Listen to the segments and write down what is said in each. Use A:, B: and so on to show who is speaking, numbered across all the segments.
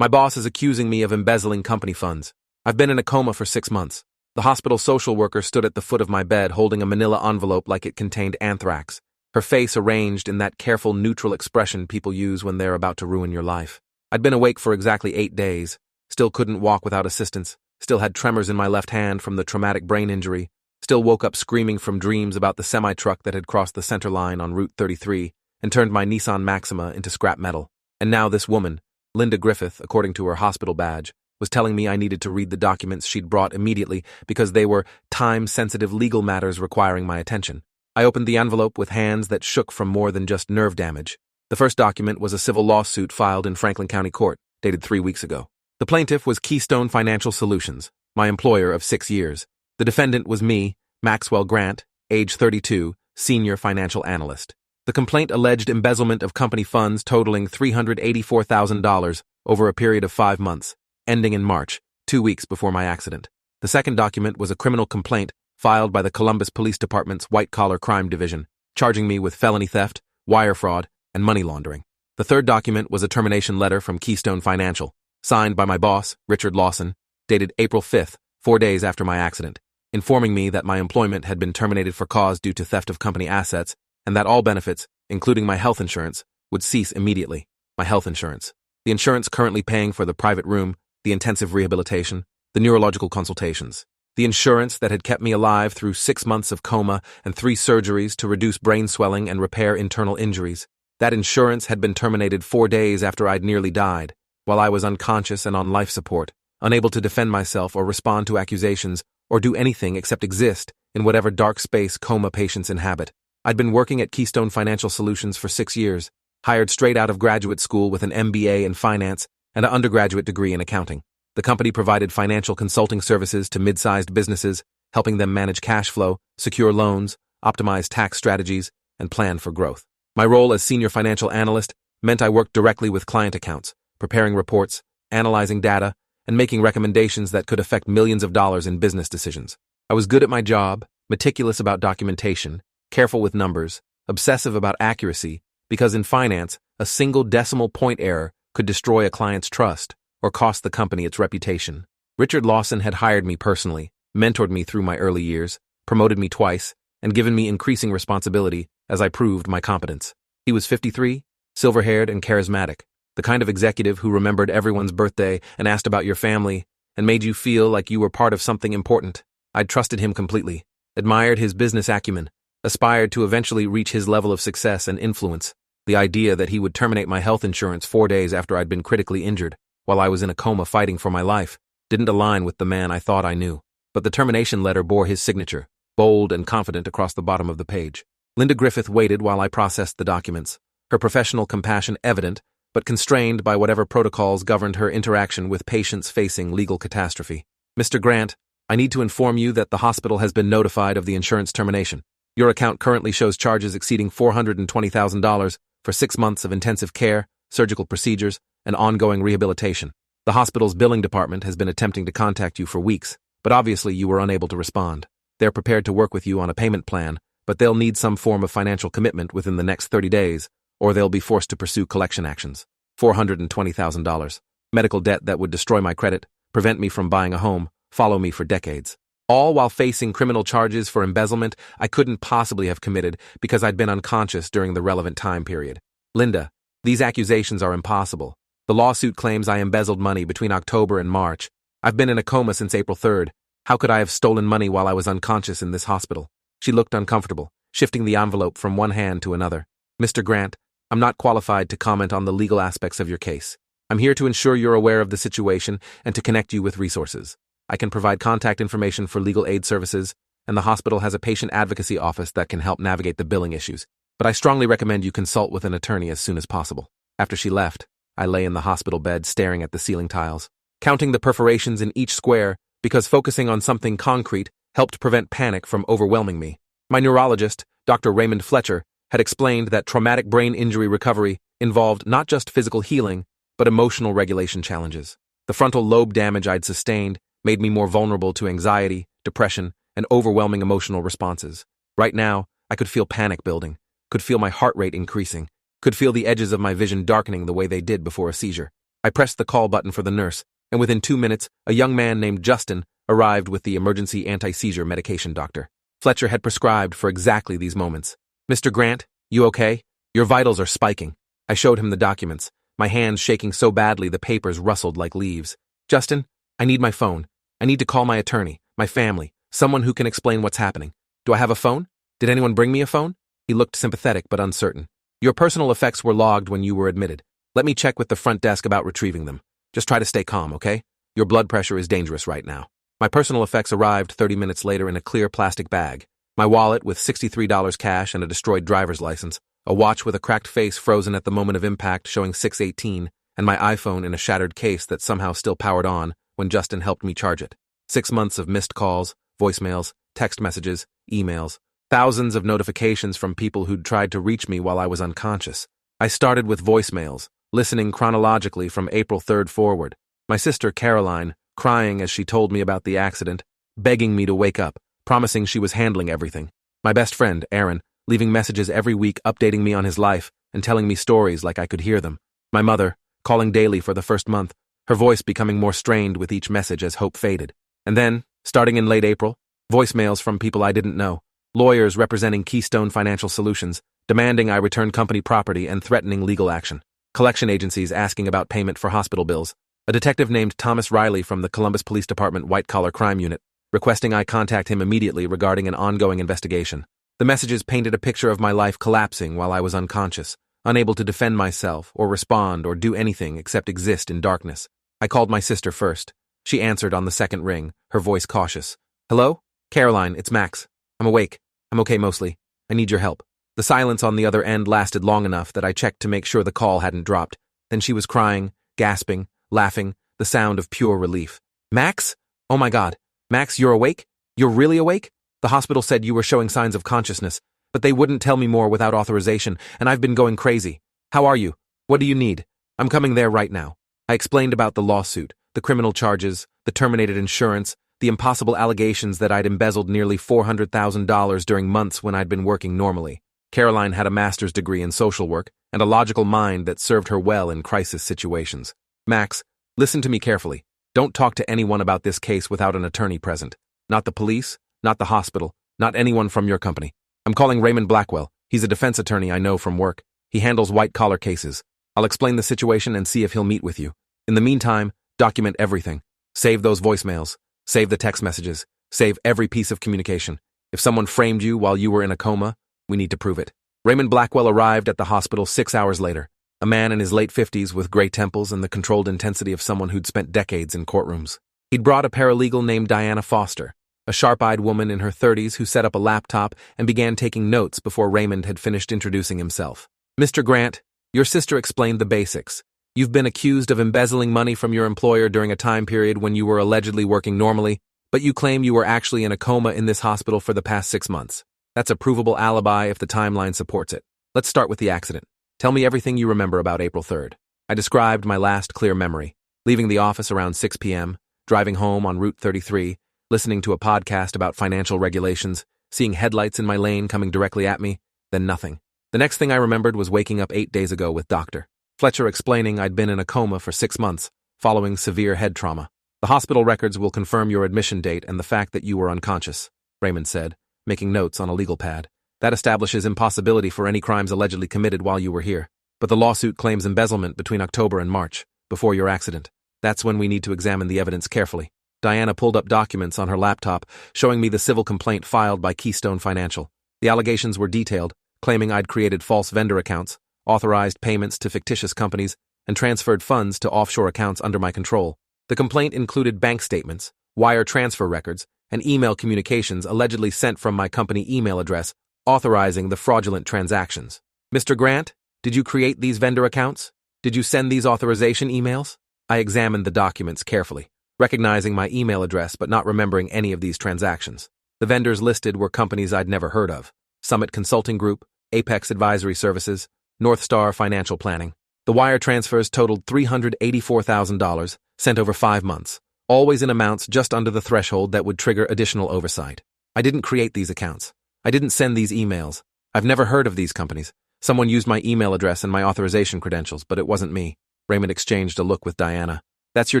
A: My boss is accusing me of embezzling company funds. I've been in a coma for 6 months. The hospital social worker stood at the foot of my bed holding a manila envelope like it contained anthrax, her face arranged in that careful, neutral expression people use when they're about to ruin your life. I'd been awake for exactly 8 days, still couldn't walk without assistance, still had tremors in my left hand from the traumatic brain injury, still woke up screaming from dreams about the semi-truck that had crossed the center line on Route 33 and turned my Nissan Maxima into scrap metal. And now this woman, Linda Griffith, according to her hospital badge, was telling me I needed to read the documents she'd brought immediately because they were time-sensitive legal matters requiring my attention. I opened the envelope with hands that shook from more than just nerve damage. The first document was a civil lawsuit filed in Franklin County Court, dated 3 weeks ago. The plaintiff was Keystone Financial Solutions, my employer of 6 years. The defendant was me, Maxwell Grant, age 32, senior financial analyst. The complaint alleged embezzlement of company funds totaling $384,000 over a period of 5 months, ending in March, 2 weeks before my accident. The second document was a criminal complaint filed by the Columbus Police Department's White-Collar Crime Division, charging me with felony theft, wire fraud, and money laundering. The third document was a termination letter from Keystone Financial, signed by my boss, Richard Lawson, dated April 5th, 4 days after my accident, informing me that my employment had been terminated for cause due to theft of company assets and that all benefits, including my health insurance, would cease immediately. My health insurance. The insurance currently paying for the private room, the intensive rehabilitation, the neurological consultations. The insurance that had kept me alive through 6 months of coma and 3 surgeries to reduce brain swelling and repair internal injuries. That insurance had been terminated 4 days after I'd nearly died, while I was unconscious and on life support, unable to defend myself or respond to accusations or do anything except exist in whatever dark space coma patients inhabit. I'd been working at Keystone Financial Solutions for 6 years, hired straight out of graduate school with an MBA in finance and an undergraduate degree in accounting. The company provided financial consulting services to mid-sized businesses, helping them manage cash flow, secure loans, optimize tax strategies, and plan for growth. My role as senior financial analyst meant I worked directly with client accounts, preparing reports, analyzing data, and making recommendations that could affect millions of dollars in business decisions. I was good at my job, meticulous about documentation, careful with numbers, obsessive about accuracy, because in finance, a single decimal point error could destroy a client's trust or cost the company its reputation. Richard Lawson had hired me personally, mentored me through my early years, promoted me twice, and given me increasing responsibility as I proved my competence. He was 53, silver-haired, and charismatic, the kind of executive who remembered everyone's birthday and asked about your family and made you feel like you were part of something important. I'd trusted him completely, admired his business acumen, aspired to eventually reach his level of success and influence. The idea that he would terminate my health insurance 4 days after I'd been critically injured, while I was in a coma fighting for my life, didn't align with the man I thought I knew. But the termination letter bore his signature, bold and confident across the bottom of the page. Linda Griffith waited while I processed the documents, her professional compassion evident, but constrained by whatever protocols governed her interaction with patients facing legal catastrophe. Mr. Grant, I need to inform you that the hospital has been notified of the insurance termination. Your account currently shows charges exceeding $420,000 for 6 months of intensive care, surgical procedures, and ongoing rehabilitation. The hospital's billing department has been attempting to contact you for weeks, but obviously you were unable to respond. They're prepared to work with you on a payment plan, but they'll need some form of financial commitment within the next 30 days, or they'll be forced to pursue collection actions. $420,000. Medical debt that would destroy my credit, prevent me from buying a home, follow me for decades. All while facing criminal charges for embezzlement I couldn't possibly have committed because I'd been unconscious during the relevant time period. Linda, these accusations are impossible. The lawsuit claims I embezzled money between October and March. I've been in a coma since April 3rd. How could I have stolen money while I was unconscious in this hospital? She looked uncomfortable, shifting the envelope from one hand to another. Mr. Grant, I'm not qualified to comment on the legal aspects of your case. I'm here to ensure you're aware of the situation and to connect you with resources. I can provide contact information for legal aid services, and the hospital has a patient advocacy office that can help navigate the billing issues. But I strongly recommend you consult with an attorney as soon as possible. After she left, I lay in the hospital bed staring at the ceiling tiles, counting the perforations in each square because focusing on something concrete helped prevent panic from overwhelming me. My neurologist, Dr. Raymond Fletcher, had explained that traumatic brain injury recovery involved not just physical healing, but emotional regulation challenges. The frontal lobe damage I'd sustained made me more vulnerable to anxiety, depression, and overwhelming emotional responses. Right now, I could feel panic building, could feel my heart rate increasing, could feel the edges of my vision darkening the way they did before a seizure. I pressed the call button for the nurse, and within 2 minutes, a young man named Justin arrived with the emergency anti-seizure medication doctor. Fletcher had prescribed for exactly these moments. "Mr. Grant, you okay? Your vitals are spiking." I showed him the documents, my hands shaking so badly the papers rustled like leaves. "Justin, I need my phone. I need to call my attorney, my family, someone who can explain what's happening. Do I have a phone? Did anyone bring me a phone?" He looked sympathetic but uncertain. "Your personal effects were logged when you were admitted. Let me check with the front desk about retrieving them. Just try to stay calm, okay? Your blood pressure is dangerous right now." My personal effects arrived 30 minutes later in a clear plastic bag. My wallet with $63 cash and a destroyed driver's license, a watch with a cracked face frozen at the moment of impact showing 6:18, and my iPhone in a shattered case that somehow still powered on when Justin helped me charge it. 6 months of missed calls, voicemails, text messages, emails, thousands of notifications from people who'd tried to reach me while I was unconscious. I started with voicemails, listening chronologically from April 3rd forward. My sister, Caroline, crying as she told me about the accident, begging me to wake up, promising she was handling everything. My best friend, Aaron, leaving messages every week updating me on his life and telling me stories like I could hear them. My mother, calling daily for the first month, her voice becoming more strained with each message as hope faded. And then, starting in late April, voicemails from people I didn't know, lawyers representing Keystone Financial Solutions, demanding I return company property and threatening legal action. Collection agencies asking about payment for hospital bills. A detective named Thomas Riley from the Columbus Police Department White-Collar Crime Unit, requesting I contact him immediately regarding an ongoing investigation. The messages painted a picture of my life collapsing while I was unconscious, unable to defend myself or respond or do anything except exist in darkness. I called my sister first. She answered on the second ring, her voice cautious. "Hello? Caroline, it's Max. I'm awake. I'm okay mostly. I need your help." The silence on the other end lasted long enough that I checked to make sure the call hadn't dropped. Then she was crying, gasping, laughing, the sound of pure relief. "Max? Oh my God. Max, you're awake? You're really awake? The hospital said you were showing signs of consciousness, but they wouldn't tell me more without authorization, and I've been going crazy. How are you? What do you need? I'm coming there right now." I explained about the lawsuit, the criminal charges, the terminated insurance, the impossible allegations that I'd embezzled nearly $400,000 during months when I'd been working normally. Caroline had a master's degree in social work and a logical mind that served her well in crisis situations. "Max, listen to me carefully. Don't talk to anyone about this case without an attorney present. Not the police, not the hospital, not anyone from your company. I'm calling Raymond Blackwell. He's a defense attorney I know from work. He handles white-collar cases. I'll explain the situation and see if he'll meet with you. In the meantime, document everything. Save those voicemails. Save the text messages. Save every piece of communication. If someone framed you while you were in a coma, we need to prove it." Raymond Blackwell arrived at the hospital 6 hours later, a man in his late 50s with gray temples and the controlled intensity of someone who'd spent decades in courtrooms. He'd brought a paralegal named Diana Foster, a sharp-eyed woman in her 30s who set up a laptop and began taking notes before Raymond had finished introducing himself. "Mr. Grant, your sister explained the basics. You've been accused of embezzling money from your employer during a time period when you were allegedly working normally, but you claim you were actually in a coma in this hospital for the past 6 months. That's a provable alibi if the timeline supports it. Let's start with the accident. Tell me everything you remember about April 3rd. I described my last clear memory, leaving the office around 6 p.m., driving home on Route 33, listening to a podcast about financial regulations, seeing headlights in my lane coming directly at me, then nothing. The next thing I remembered was waking up 8 days ago with Dr. Fletcher explaining I'd been in a coma for 6 months, following severe head trauma. "The hospital records will confirm your admission date and the fact that you were unconscious," Raymond said, making notes on a legal pad. "That establishes impossibility for any crimes allegedly committed while you were here. But the lawsuit claims embezzlement between October and March, before your accident. That's when we need to examine the evidence carefully." Diana pulled up documents on her laptop, showing me the civil complaint filed by Keystone Financial. The allegations were detailed, claiming I'd created false vendor accounts, authorized payments to fictitious companies, and transferred funds to offshore accounts under my control. The complaint included bank statements, wire transfer records, and email communications allegedly sent from my company email address, authorizing the fraudulent transactions. "Mr. Grant, did you create these vendor accounts? Did you send these authorization emails?" I examined the documents carefully, recognizing my email address but not remembering any of these transactions. The vendors listed were companies I'd never heard of: Summit Consulting Group, Apex Advisory Services, North Star Financial Planning. The wire transfers totaled $384,000, sent over 5 months, always in amounts just under the threshold that would trigger additional oversight. I didn't create these accounts. I didn't send these emails. I've never heard of these companies. Someone used my email address and my authorization credentials, but it wasn't me. Raymond exchanged a look with Diana. That's your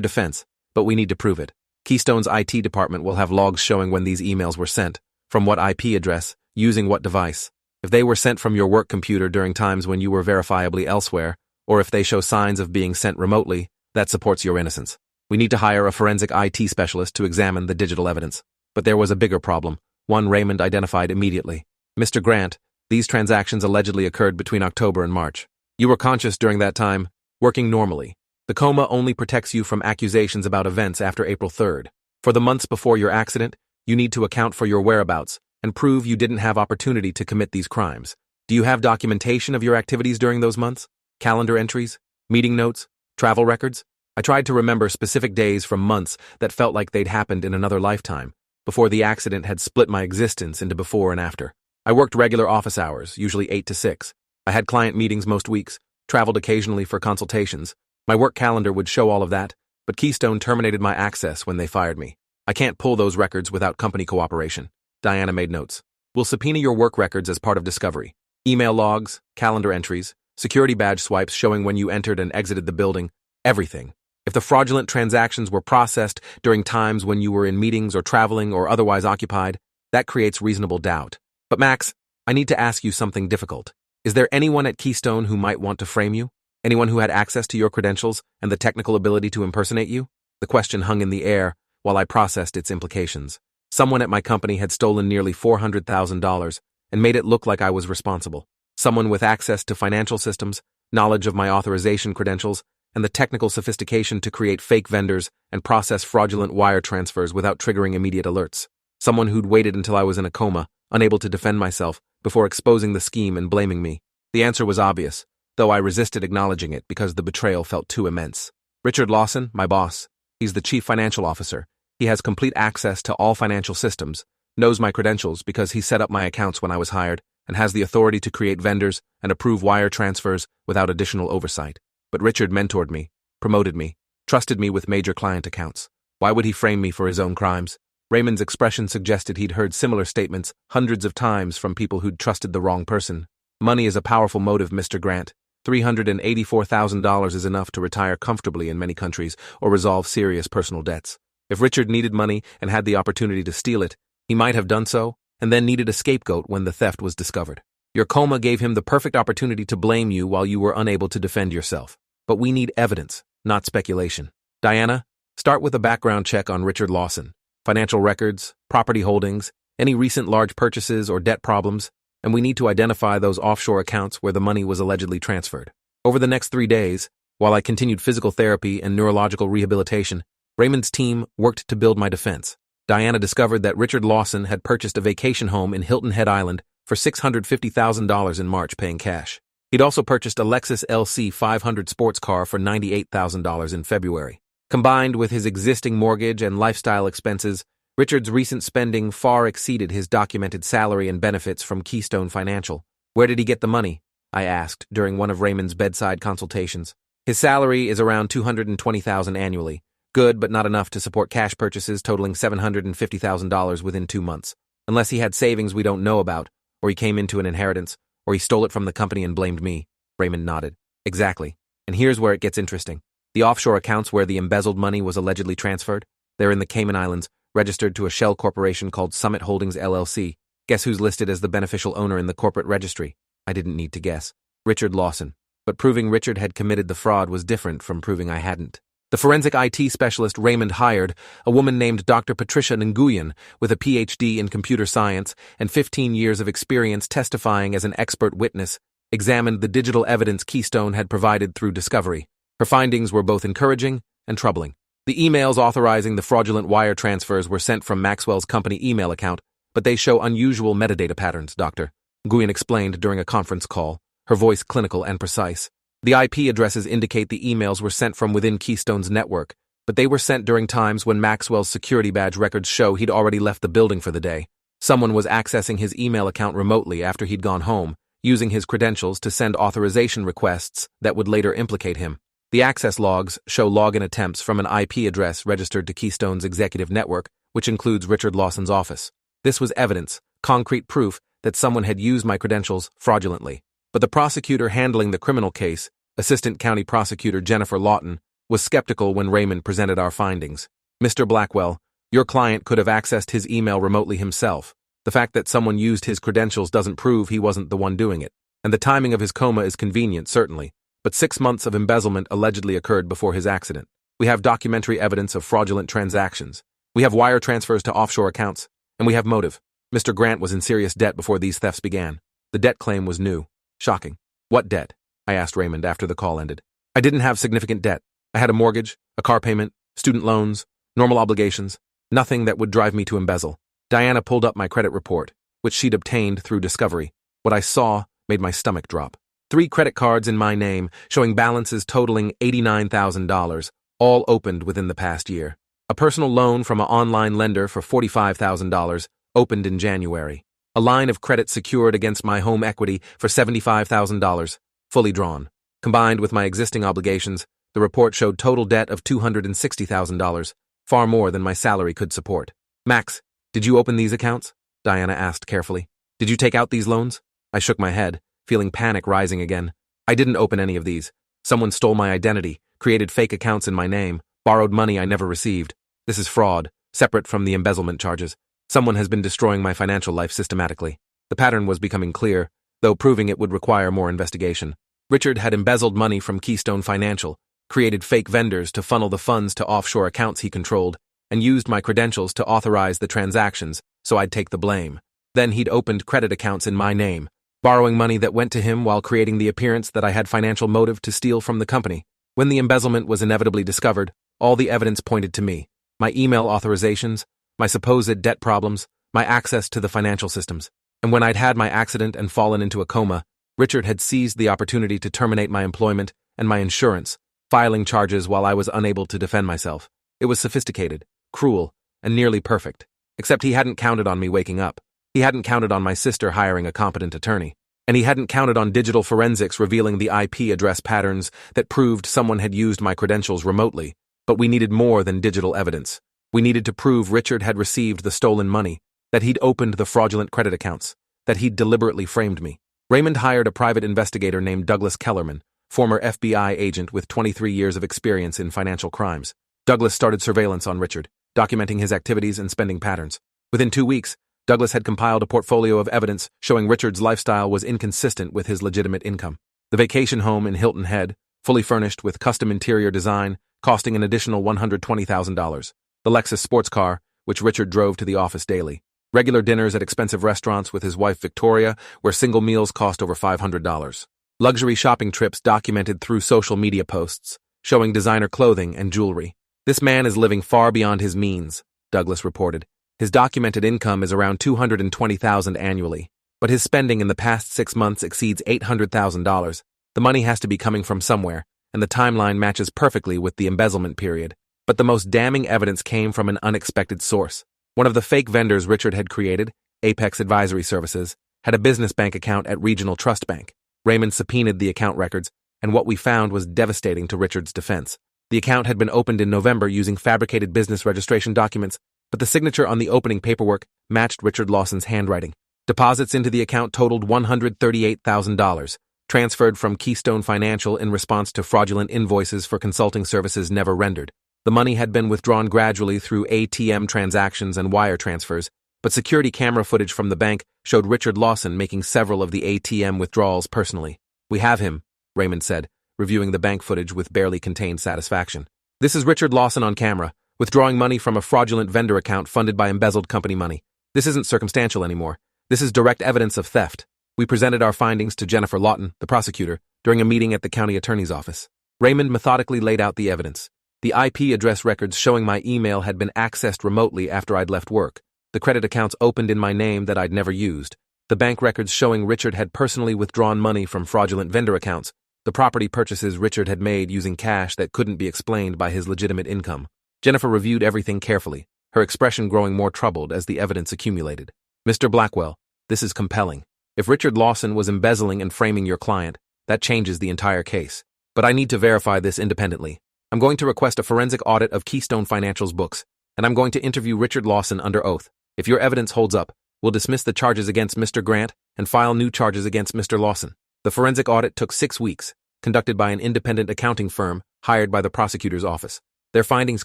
A: defense, but we need to prove it. Keystone's IT department will have logs showing when these emails were sent, from what IP address, using what device. If they were sent from your work computer during times when you were verifiably elsewhere, or if they show signs of being sent remotely, that supports your innocence. We need to hire a forensic IT specialist to examine the digital evidence. But there was a bigger problem, one Raymond identified immediately. Mr. Grant, these transactions allegedly occurred between October and March. You were conscious during that time, working normally. The coma only protects you from accusations about events after April 3rd. For the months before your accident, you need to account for your whereabouts and prove you didn't have opportunity to commit these crimes. Do you have documentation of your activities during those months? Calendar entries? Meeting notes? Travel records? I tried to remember specific days from months that felt like they'd happened in another lifetime, before the accident had split my existence into before and after. I worked regular office hours, usually 8 to 6. I had client meetings most weeks, traveled occasionally for consultations. My work calendar would show all of that, but Keystone terminated my access when they fired me. I can't pull those records without company cooperation. Diana made notes. We'll subpoena your work records as part of discovery. Email logs, calendar entries, security badge swipes showing when you entered and exited the building, everything. If the fraudulent transactions were processed during times when you were in meetings or traveling or otherwise occupied, that creates reasonable doubt. But Max, I need to ask you something difficult. Is there anyone at Keystone who might want to frame you? Anyone who had access to your credentials and the technical ability to impersonate you? The question hung in the air while I processed its implications. Someone at my company had stolen nearly $400,000 and made it look like I was responsible. Someone with access to financial systems, knowledge of my authorization credentials, and the technical sophistication to create fake vendors and process fraudulent wire transfers without triggering immediate alerts. Someone who'd waited until I was in a coma, unable to defend myself, before exposing the scheme and blaming me. The answer was obvious, though I resisted acknowledging it because the betrayal felt too immense. Richard Lawson, my boss. He's the chief financial officer. He has complete access to all financial systems, knows my credentials because he set up my accounts when I was hired, and has the authority to create vendors and approve wire transfers without additional oversight. But Richard mentored me, promoted me, trusted me with major client accounts. Why would he frame me for his own crimes? Raymond's expression suggested he'd heard similar statements hundreds of times from people who'd trusted the wrong person. Money is a powerful motive, Mr. Grant. $384,000 is enough to retire comfortably in many countries or resolve serious personal debts. If Richard needed money and had the opportunity to steal it, he might have done so, and then needed a scapegoat when the theft was discovered. Your coma gave him the perfect opportunity to blame you while you were unable to defend yourself. But we need evidence, not speculation. Diana, start with a background check on Richard Lawson. Financial records, property holdings, any recent large purchases or debt problems, and we need to identify those offshore accounts where the money was allegedly transferred. Over the next 3 days, while I continued physical therapy and neurological rehabilitation, Raymond's team worked to build my defense. Diana discovered that Richard Lawson had purchased a vacation home in Hilton Head Island for $650,000 in March, paying cash. He'd also purchased a Lexus LC 500 sports car for $98,000 in February. Combined with his existing mortgage and lifestyle expenses, Richard's recent spending far exceeded his documented salary and benefits from Keystone Financial. Where did he get the money? I asked during one of Raymond's bedside consultations. His salary is around $220,000 annually. Good, but not enough to support cash purchases totaling $750,000 within 2 months. Unless he had savings we don't know about, or he came into an inheritance, or he stole it from the company and blamed me. Raymond nodded. Exactly. And here's where it gets interesting. The offshore accounts where the embezzled money was allegedly transferred, they're in the Cayman Islands, registered to a shell corporation called Summit Holdings LLC. Guess who's listed as the beneficial owner in the corporate registry? I didn't need to guess. Richard Lawson. But proving Richard had committed the fraud was different from proving I hadn't. The forensic IT specialist Raymond hired, a woman named Dr. Patricia Nguyen, with a PhD in computer science and 15 years of experience testifying as an expert witness, examined the digital evidence Keystone had provided through discovery. Her findings were both encouraging and troubling. The emails authorizing the fraudulent wire transfers were sent from Maxwell's company email account, but they show unusual metadata patterns, Dr. Nguyen explained during a conference call, her voice clinical and precise. The IP addresses indicate the emails were sent from within Keystone's network, but they were sent during times when Maxwell's security badge records show he'd already left the building for the day. Someone was accessing his email account remotely after he'd gone home, using his credentials to send authorization requests that would later implicate him. The access logs show login attempts from an IP address registered to Keystone's executive network, which includes Richard Lawson's office. This was evidence, concrete proof, that someone had used my credentials fraudulently. But the prosecutor handling the criminal case Assistant County Prosecutor Jennifer Lawton, was skeptical when Raymond presented our findings. Mr. Blackwell, your client could have accessed his email remotely himself. The fact that someone used his credentials doesn't prove he wasn't the one doing it. And the timing of his coma is convenient, certainly, but 6 months of embezzlement allegedly occurred before his accident. We have documentary evidence of fraudulent transactions. We have wire transfers to offshore accounts. And we have motive. Mr. Grant was in serious debt before these thefts began. The debt claim was new. Shocking. What debt? I asked Raymond after the call ended. I didn't have significant debt. I had a mortgage, a car payment, student loans, normal obligations, nothing that would drive me to embezzle. Diana pulled up my credit report, which she'd obtained through Discovery. What I saw made my stomach drop. 3 credit cards in my name, showing balances totaling $89,000, all opened within the past year. A personal loan from an online lender for $45,000, opened in January. A line of credit secured against my home equity for $75,000, fully drawn. Combined with my existing obligations, the report showed total debt of $260,000, far more than my salary could support. Max, did you open these accounts? Diana asked carefully. Did you take out these loans? I shook my head, feeling panic rising again. I didn't open any of these. Someone stole my identity, created fake accounts in my name, borrowed money I never received. This is fraud, separate from the embezzlement charges. Someone has been destroying my financial life systematically. The pattern was becoming clear, though proving it would require more investigation. Richard had embezzled money from Keystone Financial, created fake vendors to funnel the funds to offshore accounts he controlled, and used my credentials to authorize the transactions so I'd take the blame. Then he'd opened credit accounts in my name, borrowing money that went to him while creating the appearance that I had financial motive to steal from the company. When the embezzlement was inevitably discovered, all the evidence pointed to me. My email authorizations, my supposed debt problems, my access to the financial systems. And when I'd had my accident and fallen into a coma, Richard had seized the opportunity to terminate my employment and my insurance, filing charges while I was unable to defend myself. It was sophisticated, cruel, and nearly perfect. Except he hadn't counted on me waking up. He hadn't counted on my sister hiring a competent attorney. And he hadn't counted on digital forensics revealing the IP address patterns that proved someone had used my credentials remotely. But we needed more than digital evidence. We needed to prove Richard had received the stolen money, that he'd opened the fraudulent credit accounts, that he'd deliberately framed me. Raymond hired a private investigator named Douglas Kellerman, former FBI agent with 23 years of experience in financial crimes. Douglas started surveillance on Richard, documenting his activities and spending patterns. Within 2 weeks, Douglas had compiled a portfolio of evidence showing Richard's lifestyle was inconsistent with his legitimate income. The vacation home in Hilton Head, fully furnished with custom interior design, costing an additional $120,000. The Lexus sports car, which Richard drove to the office daily. Regular dinners at expensive restaurants with his wife Victoria, where single meals cost over $500. Luxury shopping trips documented through social media posts, showing designer clothing and jewelry. This man is living far beyond his means, Douglas reported. His documented income is around $220,000 annually, but his spending in the past 6 months exceeds $800,000. The money has to be coming from somewhere, and the timeline matches perfectly with the embezzlement period. But the most damning evidence came from an unexpected source. One of the fake vendors Richard had created, Apex Advisory Services, had a business bank account at Regional Trust Bank. Raymond subpoenaed the account records, and what we found was devastating to Richard's defense. The account had been opened in November using fabricated business registration documents, but the signature on the opening paperwork matched Richard Lawson's handwriting. Deposits into the account totaled $138,000, transferred from Keystone Financial in response to fraudulent invoices for consulting services never rendered. The money had been withdrawn gradually through ATM transactions and wire transfers, but security camera footage from the bank showed Richard Lawson making several of the ATM withdrawals personally. "We have him," Raymond said, reviewing the bank footage with barely contained satisfaction. "This is Richard Lawson on camera, withdrawing money from a fraudulent vendor account funded by embezzled company money. This isn't circumstantial anymore. This is direct evidence of theft." We presented our findings to Jennifer Lawton, the prosecutor, during a meeting at the county attorney's office. Raymond methodically laid out the evidence. The IP address records showing my email had been accessed remotely after I'd left work. The credit accounts opened in my name that I'd never used. The bank records showing Richard had personally withdrawn money from fraudulent vendor accounts. The property purchases Richard had made using cash that couldn't be explained by his legitimate income. Jennifer reviewed everything carefully, her expression growing more troubled as the evidence accumulated. "Mr. Blackwell, this is compelling. If Richard Lawson was embezzling and framing your client, that changes the entire case. But I need to verify this independently. I'm going to request a forensic audit of Keystone Financial's books, and I'm going to interview Richard Lawson under oath. If your evidence holds up, we'll dismiss the charges against Mr. Grant and file new charges against Mr. Lawson." The forensic audit took 6 weeks, conducted by an independent accounting firm hired by the prosecutor's office. Their findings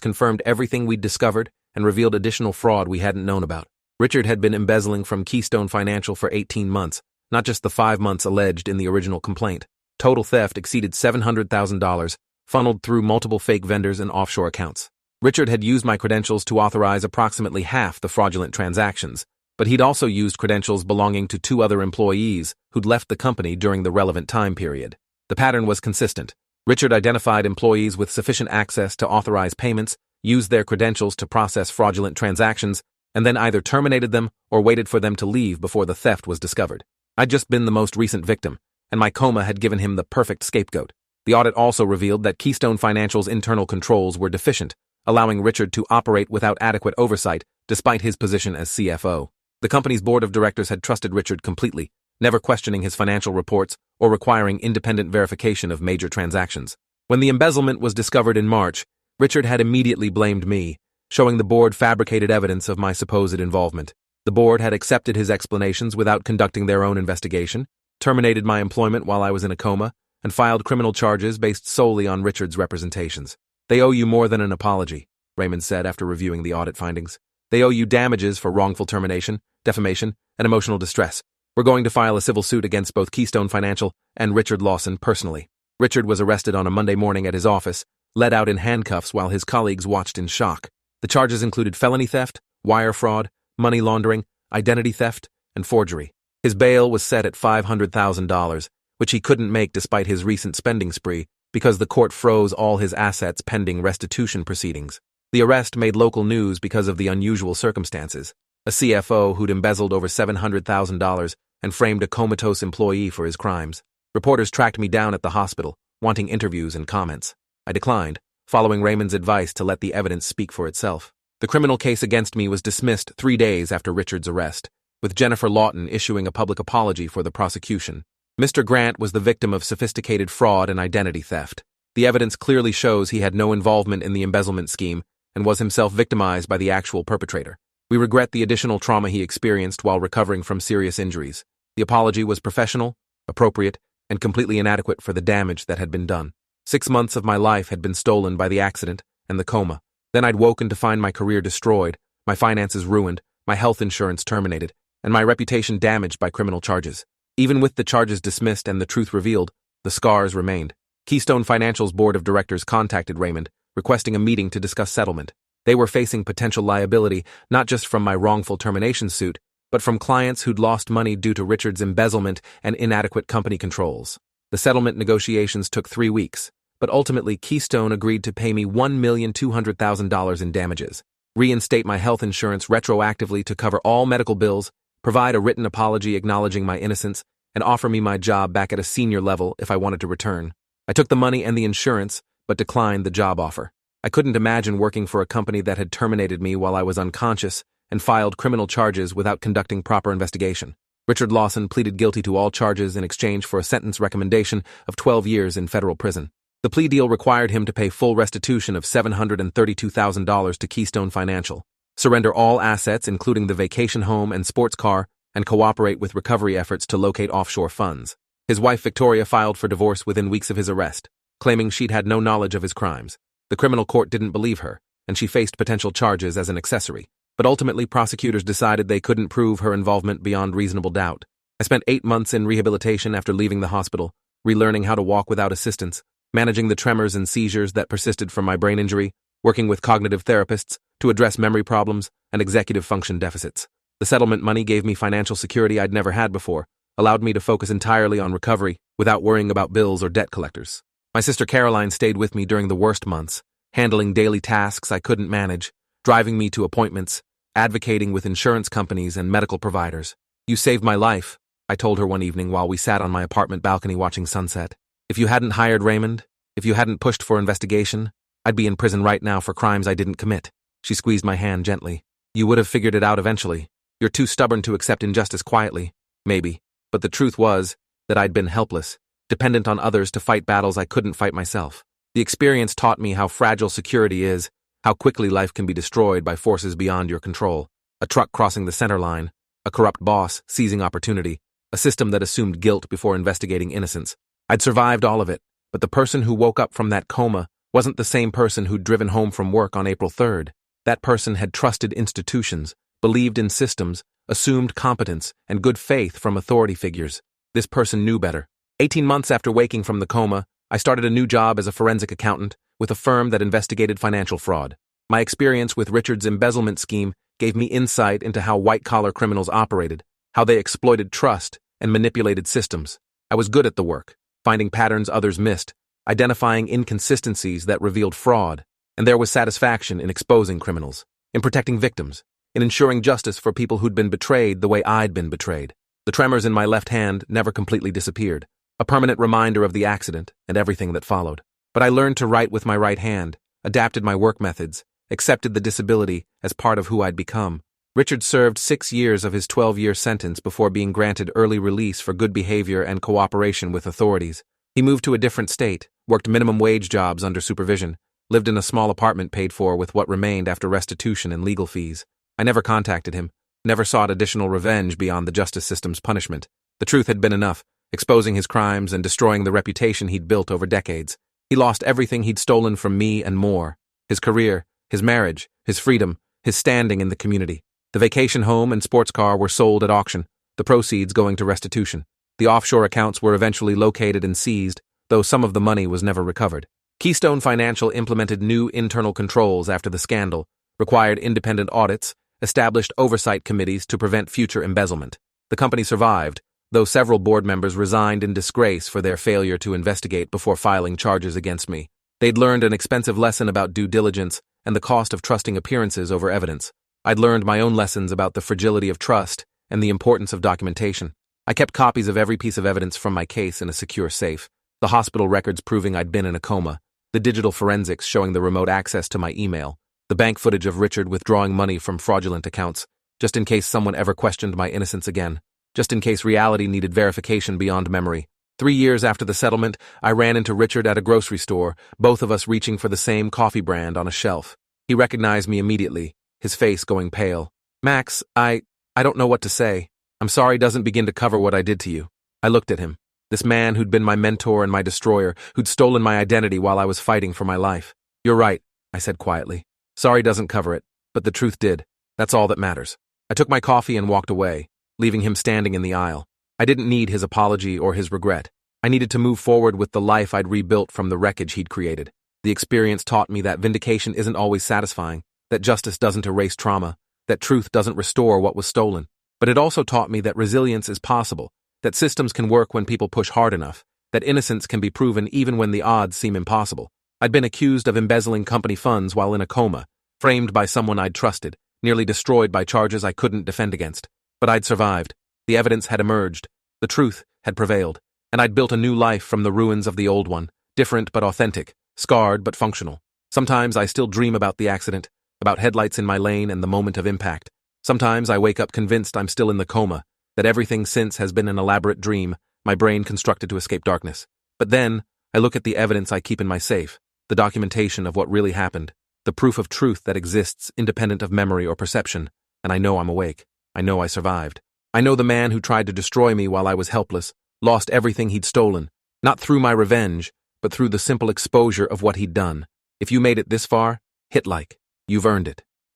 A: confirmed everything we'd discovered and revealed additional fraud we hadn't known about. Richard had been embezzling from Keystone Financial for 18 months, not just the 5 months alleged in the original complaint. Total theft exceeded $700,000, funneled through multiple fake vendors and offshore accounts. Richard had used my credentials to authorize approximately half the fraudulent transactions, but he'd also used credentials belonging to 2 other employees who'd left the company during the relevant time period. The pattern was consistent. Richard identified employees with sufficient access to authorize payments, used their credentials to process fraudulent transactions, and then either terminated them or waited for them to leave before the theft was discovered. I'd just been the most recent victim, and my coma had given him the perfect scapegoat. The audit also revealed that Keystone Financial's internal controls were deficient, allowing Richard to operate without adequate oversight despite his position as CFO. The company's board of directors had trusted Richard completely, never questioning his financial reports or requiring independent verification of major transactions. When the embezzlement was discovered in March, Richard had immediately blamed me, showing the board fabricated evidence of my supposed involvement. The board had accepted his explanations without conducting their own investigation, terminated my employment while I was in a coma, and filed criminal charges based solely on Richard's representations. "They owe you more than an apology," Raymond said after reviewing the audit findings. "They owe you damages for wrongful termination, defamation, and emotional distress. We're going to file a civil suit against both Keystone Financial and Richard Lawson personally." Richard was arrested on a Monday morning at his office, led out in handcuffs while his colleagues watched in shock. The charges included felony theft, wire fraud, money laundering, identity theft, and forgery. His bail was set at $500,000, which he couldn't make despite his recent spending spree because the court froze all his assets pending restitution proceedings. The arrest made local news because of the unusual circumstances. A CFO who'd embezzled over $700,000 and framed a comatose employee for his crimes. Reporters tracked me down at the hospital, wanting interviews and comments. I declined, following Raymond's advice to let the evidence speak for itself. The criminal case against me was dismissed 3 days after Richard's arrest, with Jennifer Lawton issuing a public apology for the prosecution. Mr. Grant was the victim of sophisticated fraud and identity theft. The evidence clearly shows he had no involvement in the embezzlement scheme and was himself victimized by the actual perpetrator. We regret the additional trauma he experienced while recovering from serious injuries. The apology was professional, appropriate, and completely inadequate for the damage that had been done. 6 months of my life had been stolen by the accident and the coma. Then I'd woken to find my career destroyed, my finances ruined, my health insurance terminated, and my reputation damaged by criminal charges. Even with the charges dismissed and the truth revealed, the scars remained. Keystone Financial's board of directors contacted Raymond, requesting a meeting to discuss settlement. They were facing potential liability, not just from my wrongful termination suit, but from clients who'd lost money due to Richard's embezzlement and inadequate company controls. The settlement negotiations took 3 weeks, but ultimately Keystone agreed to pay me $1,200,000 in damages, reinstate my health insurance retroactively to cover all medical bills, provide a written apology acknowledging my innocence, and offer me my job back at a senior level if I wanted to return. I took the money and the insurance, but declined the job offer. I couldn't imagine working for a company that had terminated me while I was unconscious and filed criminal charges without conducting proper investigation. Richard Lawson pleaded guilty to all charges in exchange for a sentence recommendation of 12 years in federal prison. The plea deal required him to pay full restitution of $732,000 to Keystone Financial, surrender all assets including the vacation home and sports car, and cooperate with recovery efforts to locate offshore funds. His wife Victoria filed for divorce within weeks of his arrest, claiming she'd had no knowledge of his crimes. The criminal court didn't believe her, and she faced potential charges as an accessory. But ultimately, prosecutors decided they couldn't prove her involvement beyond reasonable doubt. I spent 8 months in rehabilitation after leaving the hospital, relearning how to walk without assistance, managing the tremors and seizures that persisted from my brain injury, working with cognitive therapists to address memory problems and executive function deficits. The settlement money gave me financial security I'd never had before, allowed me to focus entirely on recovery without worrying about bills or debt collectors. My sister Caroline stayed with me during the worst months, handling daily tasks I couldn't manage, driving me to appointments, advocating with insurance companies and medical providers. "You saved my life," I told her one evening while we sat on my apartment balcony watching sunset. "If you hadn't hired Raymond, if you hadn't pushed for investigation, I'd be in prison right now for crimes I didn't commit." She squeezed my hand gently. "You would have figured it out eventually. You're too stubborn to accept injustice quietly, maybe. But the truth was that I'd been helpless, dependent on others to fight battles I couldn't fight myself. The experience taught me how fragile security is, how quickly life can be destroyed by forces beyond your control. A truck crossing the center line, a corrupt boss seizing opportunity, a system that assumed guilt before investigating innocence. I'd survived all of it, but the person who woke up from that coma wasn't the same person who'd driven home from work on April 3rd. That person had trusted institutions, believed in systems, assumed competence and good faith from authority figures. This person knew better. 18 months after waking from the coma, I started a new job as a forensic accountant with a firm that investigated financial fraud. My experience with Richard's embezzlement scheme gave me insight into how white-collar criminals operated, how they exploited trust and manipulated systems. I was good at the work, finding patterns others missed, identifying inconsistencies that revealed fraud, and there was satisfaction in exposing criminals, in protecting victims, in ensuring justice for people who'd been betrayed the way I'd been betrayed. The tremors in my left hand never completely disappeared, a permanent reminder of the accident and everything that followed. But I learned to write with my right hand, adapted my work methods, accepted the disability as part of who I'd become. Richard served 6 years of his 12-year sentence before being granted early release for good behavior and cooperation with authorities. He moved to a different state, worked minimum wage jobs under supervision, lived in a small apartment paid for with what remained after restitution and legal fees. I never contacted him, never sought additional revenge beyond the justice system's punishment. The truth had been enough, exposing his crimes and destroying the reputation he'd built over decades. He lost everything he'd stolen from me and more: his career, his marriage, his freedom, his standing in the community. The vacation home and sports car were sold at auction, the proceeds going to restitution. The offshore accounts were eventually located and seized, though some of the money was never recovered. Keystone Financial implemented new internal controls after the scandal, required independent audits, established oversight committees to prevent future embezzlement. The company survived, though several board members resigned in disgrace for their failure to investigate before filing charges against me. They'd learned an expensive lesson about due diligence and the cost of trusting appearances over evidence. I'd learned my own lessons about the fragility of trust and the importance of documentation. I kept copies of every piece of evidence from my case in a secure safe: the hospital records proving I'd been in a coma, the digital forensics showing the remote access to my email, the bank footage of Richard withdrawing money from fraudulent accounts, just in case someone ever questioned my innocence again, just in case reality needed verification beyond memory. 3 years after the settlement, I ran into Richard at a grocery store, both of us reaching for the same coffee brand on a shelf. He recognized me immediately, his face going pale. "Max, I don't know what to say. I'm sorry doesn't begin to cover what I did to you." I looked at him, this man who'd been my mentor and my destroyer, who'd stolen my identity while I was fighting for my life. "You're right," I said quietly. "Sorry doesn't cover it, but the truth did. That's all that matters." I took my coffee and walked away, leaving him standing in the aisle. I didn't need his apology or his regret. I needed to move forward with the life I'd rebuilt from the wreckage he'd created. The experience taught me that vindication isn't always satisfying, that justice doesn't erase trauma, that truth doesn't restore what was stolen. But it also taught me that resilience is possible, that systems can work when people push hard enough, that innocence can be proven even when the odds seem impossible. I'd been accused of embezzling company funds while in a coma, framed by someone I'd trusted, nearly destroyed by charges I couldn't defend against. But I'd survived. The evidence had emerged. The truth had prevailed. And I'd built a new life from the ruins of the old one, different but authentic, scarred but functional. Sometimes I still dream about the accident, about headlights in my lane and the moment of impact. Sometimes I wake up convinced I'm still in the coma, that everything since has been an elaborate dream, my brain constructed to escape darkness. But then, I look at the evidence I keep in my safe, the documentation of what really happened, the proof of truth that exists independent of memory or perception, and I know I'm awake. I know I survived. I know the man who tried to destroy me while I was helpless lost everything he'd stolen, not through my revenge, but through the simple exposure of what he'd done. If you made it this far, hit like. You've earned it.